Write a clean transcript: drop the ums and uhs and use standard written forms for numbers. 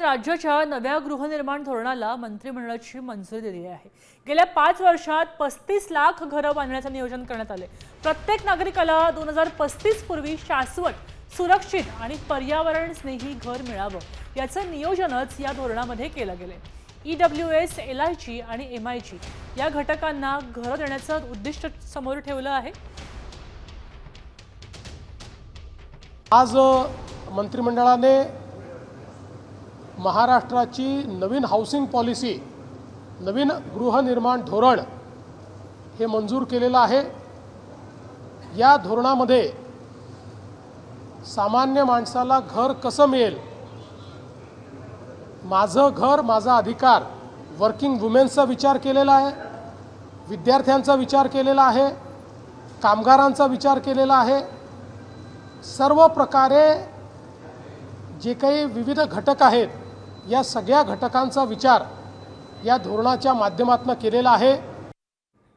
दरम्यान राज्याच्या नव्या गृहनिर्माण धोरणाला मंत्रिमंडळाची मंजुरी दिली आहे। गेल्या 5 वर्षात 35 लाख घरं बांधण्याचे नियोजन करण्यात आले। प्रत्येक नागरिकाला 2035 पूर्वी शाश्वत, सुरक्षित आणि पर्यावरण स्नेही घर मिळावं याचं नियोजनच या धोरणामध्ये केलं गेले। EWS, LIG आणि MIG या घटकांना घरं देण्याचं उद्दिष्ट समोर ठेवलं आहे। आज मंत्रिमंडळाने महाराष्ट्राची नवीन हाऊसिंग पॉलिसी, नवीन गृहनिर्माण धोरण हे मंजूर केलेलं आहे। या धोरणामध्ये सामान्य माणसाला घर कसं मिळेल, माझं घर माझा अधिकार, वर्किंग वुमेन्सचा विचार केलेला आहे, विद्यार्थ्यांचा विचार केलेला आहे, कामगारांचा विचार केलेला आहे। सर्व प्रकारे जे काही विविध घटक आहेत या सगळ्या घटकांचा विचार या धोरणाच्या माध्यमातून केलेला आहे।